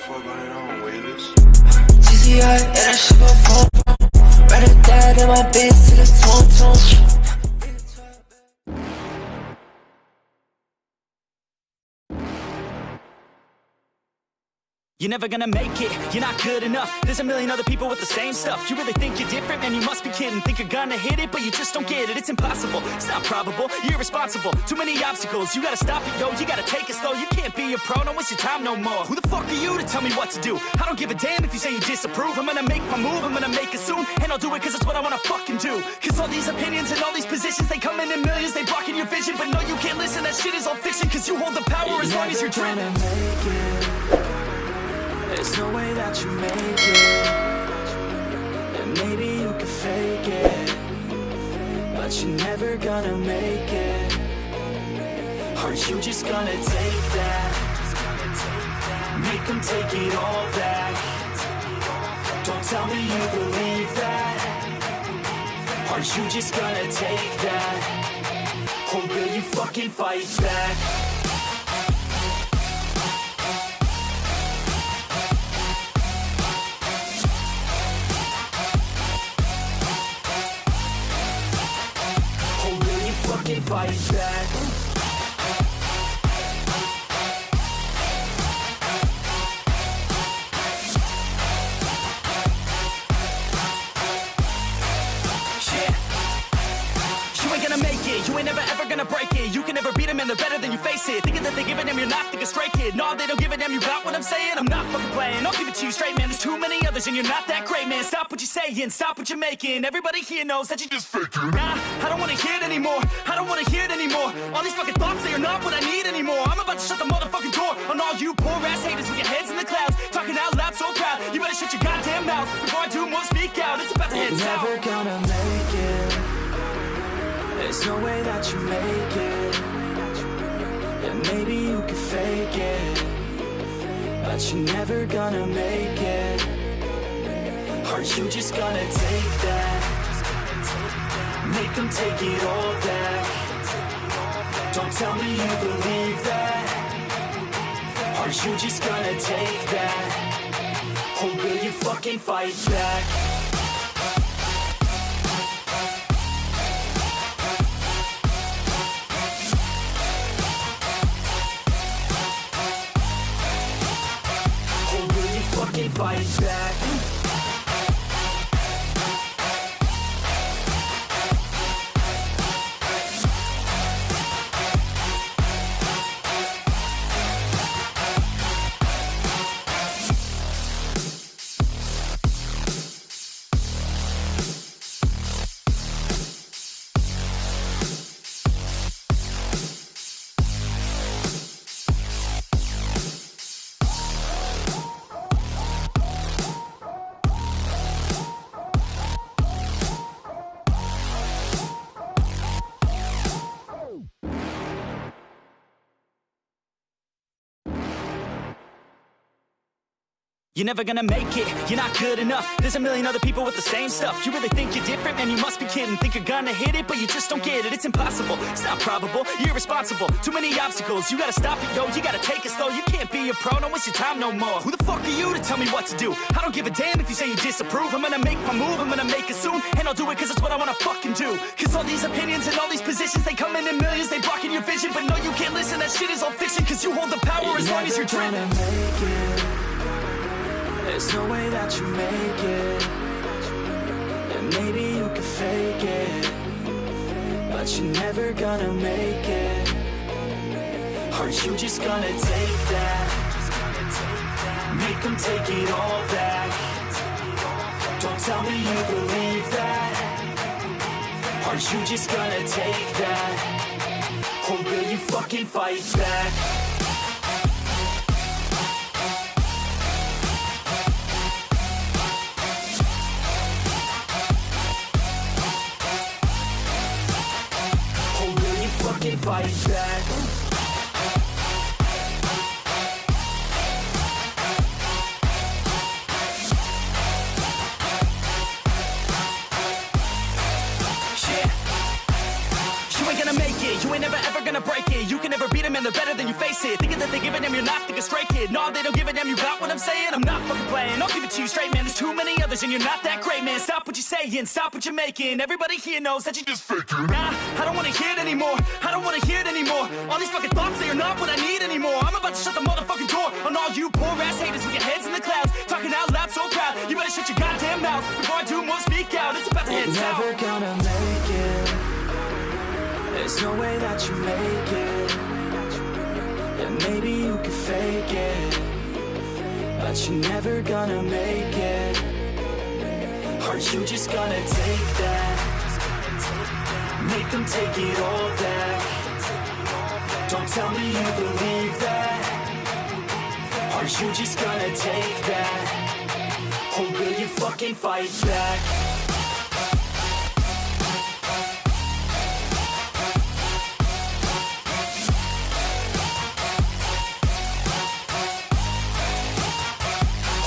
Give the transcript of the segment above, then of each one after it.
fuck going on, Wheelers? GCI, and that shit go phone. Right at that in my bitch till it's tone. You're never gonna make it, you're not good enough. There's a million other people with the same stuff. You really think you're different? Man, you must be kidding. Think you're gonna hit it, but you just don't get it. It's impossible, it's not probable, you're irresponsible. Too many obstacles, you gotta stop it, yo. You gotta take it slow, you can't be a pro. Don't waste your time no more. Who the fuck are you to tell me what to do? I don't give a damn if you say you disapprove. I'm gonna make my move, I'm gonna make it soon. And I'll do it cause it's what I wanna fucking do. Cause all these opinions and all these positions, they come in millions, they blocking your vision. But no, you can't listen, that shit is all fiction. Cause you hold the power as long as you're dreaming. There's no way that you make it. And maybe you could fake it, but you're never gonna make it. Aren't you just gonna take that? Make them take it all back. Don't tell me you believe that. Aren't you just gonna take that? Or will you fucking fight back? Fight back. You ain't never ever gonna break it. You can never beat them and they're better than you face it. Thinking that they give a damn, you're not thinking straight, kid. No, they don't give a damn, you got what I'm saying? I'm not fucking playing, I'll give it to you straight, man. There's too many others and you're not that great, man. Stop what you're saying, stop what you're making. Everybody here knows that you just faking. Nah, I don't wanna hear it anymore, I don't wanna hear it anymore. All these fucking thoughts, they are not what I need anymore. I'm about to shut the motherfucking door on all you poor ass haters with your heads in the clouds, talking out loud so proud. You better shut your goddamn mouth before I do more speak out. It's about to head south. You're never gonna make it. There's no way that you make it. And maybe you could fake it, but you're never gonna make it. Aren't you just gonna take that? Make them take it all back. Don't tell me you believe that. Aren't you just gonna take that? Or will you fucking fight back? Fight back. You're never gonna make it, you're not good enough. There's a million other people with the same stuff. You really think you're different? Man, you must be kidding. Think you're gonna hit it, but you just don't get it. It's impossible, it's not probable, you're irresponsible. Too many obstacles, you gotta stop it, yo. You gotta take it slow, you can't be a pro. Don't waste your time no more. Who the fuck are you to tell me what to do? I don't give a damn if you say you disapprove. I'm gonna make my move, I'm gonna make it soon. And I'll do it cause it's what I wanna fucking do. Cause all these opinions and all these positions, they come in millions, they blocking your vision. But no, you can't listen, that shit is all fiction. Cause you hold the power as long as you're dreaming. There's no way that you make it. And maybe you could fake it, but you're never gonna make it. Aren't you just gonna take that? Make them take it all back. Don't tell me you believe that. Aren't you just gonna take that? Or will you fucking fight back? Fight back. Yeah. You ain't gonna make it, you ain't never ever gonna gonna break it. You can never beat them and they're better than you face it. Thinking that they give a damn, you're not, think a straight kid. No, they don't give a damn, you got what I'm saying? I'm not fucking playing, I'll give it to you straight, man. There's too many others and you're not that great, man. Stop what you're saying, stop what you're making. Everybody here knows that you just faking. Nah, I don't wanna hear it anymore, I don't wanna hear it anymore. All these fucking thoughts, they are not what I need anymore. I'm about to shut the motherfucking door on all you poor ass haters with your heads in the clouds, talking out loud so proud. You better shut your goddamn mouth before I do more speak out. It's about to head south. Never gonna make it. There's no way that you make it. And maybe you could fake it, but you're never gonna make it. Are you just gonna take that? Make them take it all back. Don't tell me you believe that. Are you just gonna take that? Or will you fucking fight back?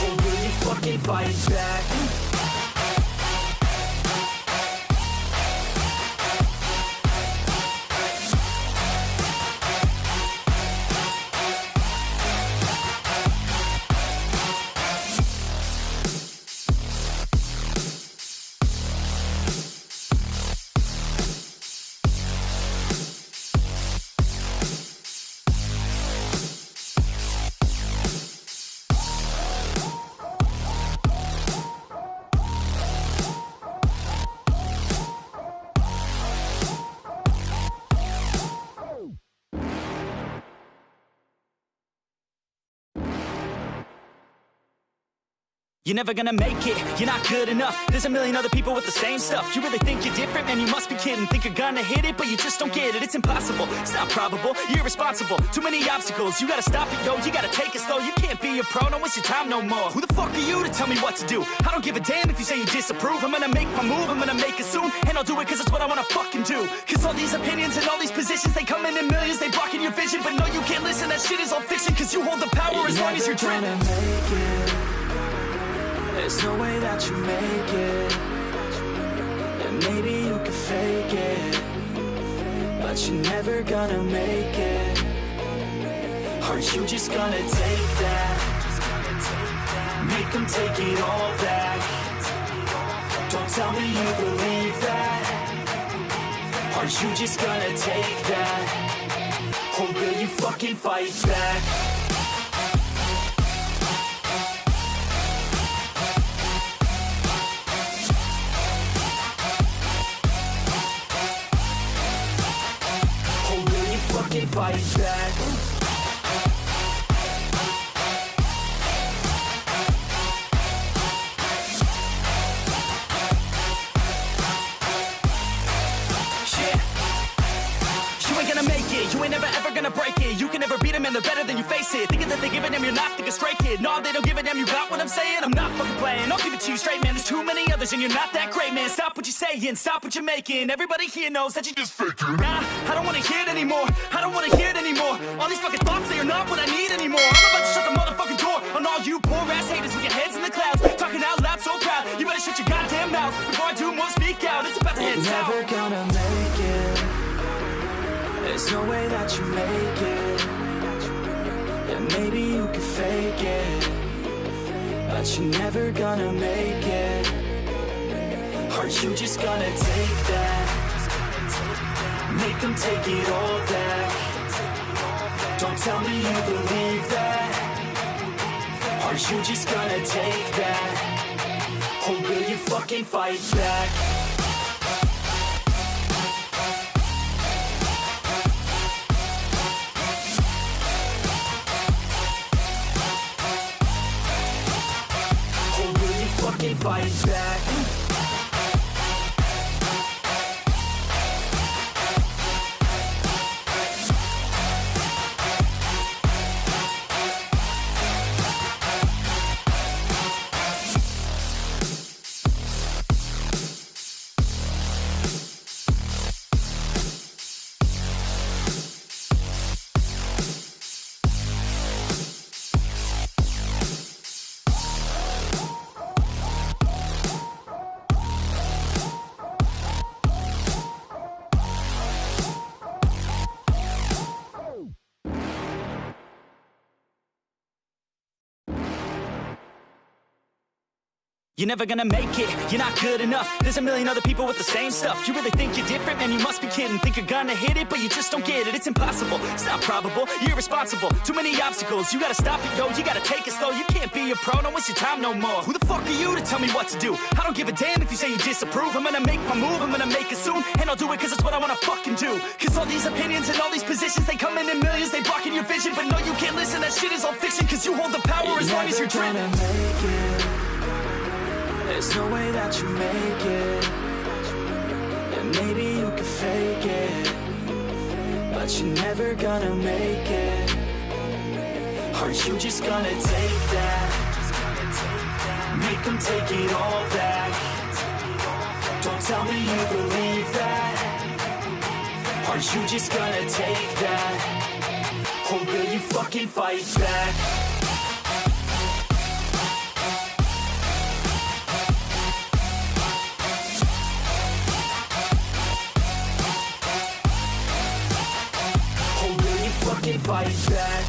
Or will you fucking fight back? You're never gonna make it, you're not good enough. There's a million other people with the same stuff. You really think you're different? Man, you must be kidding. Think you're gonna hit it, but you just don't get it. It's impossible, it's not probable, you're irresponsible. Too many obstacles, you gotta stop it, yo. You gotta take it slow, you can't be a pro. Don't waste your time no more. Who the fuck are you to tell me what to do? I don't give a damn if you say you disapprove. I'm gonna make my move, I'm gonna make it soon. And I'll do it cause it's what I wanna fucking do. Cause all these opinions and all these positions, they come in millions, they blocking your vision. But no, you can't listen, that shit is all fiction. Cause you hold the power as long as you're dreaming. There's no way that you make it. And maybe you could fake it, but you're never gonna make it. Are you just gonna take that? Make them take it all back. Don't tell me you believe that. Are you just gonna take that? Or will you fucking fight back? Fight back. You ain't never ever gonna break it. You can never beat them and they're better than you face it. Thinking that they give a damn, you're not, think a straight kid. No, they don't give a damn, you got what I'm saying? I'm not fucking playing, I'll give it to you straight, man. There's too many others and you're not that great, man. Stop what you're saying, stop what you're making. Everybody here knows that you just faking. Nah, I don't wanna hear it anymore, I don't wanna hear it anymore. All these fucking thoughts, they are not what I need anymore. I'm about to shut the motherfucking door on all you poor ass haters with your heads in the clouds, talking out loud so proud. You better shut your goddamn mouth before I do more speak out. It's about to head south. You're never gonna make it. There's no way that you make it. And maybe you could fake it, but you're never gonna make it. Are you just gonna take that? Make them take it all back. Don't tell me you believe that. Are you just gonna take that? Or will you fucking fight back? Fight back. You're never gonna make it, you're not good enough. There's a million other people with the same stuff. You really think you're different? Man, you must be kidding. Think you're gonna hit it, but you just don't get it. It's impossible, it's not probable, you're irresponsible. Too many obstacles, you gotta stop it, yo. You gotta take it slow, you can't be a pro, don't waste your time no more. Who the fuck are you to tell me what to do? I don't give a damn if you say you disapprove. I'm gonna make my move, I'm gonna make it soon. And I'll do it cause it's what I wanna fucking do. Cause all these opinions and all these positions, they come in millions, they blocking your vision. But no, you can't listen, that shit is all fiction. Cause you hold the power as long as you're dreaming. There's no way that you make it. And maybe you can fake it, but you're never gonna make it. Aren't you just gonna take that? Make them take it all back. Don't tell me you believe that. Aren't you just gonna take that? Or will you fucking fight back? Fight back.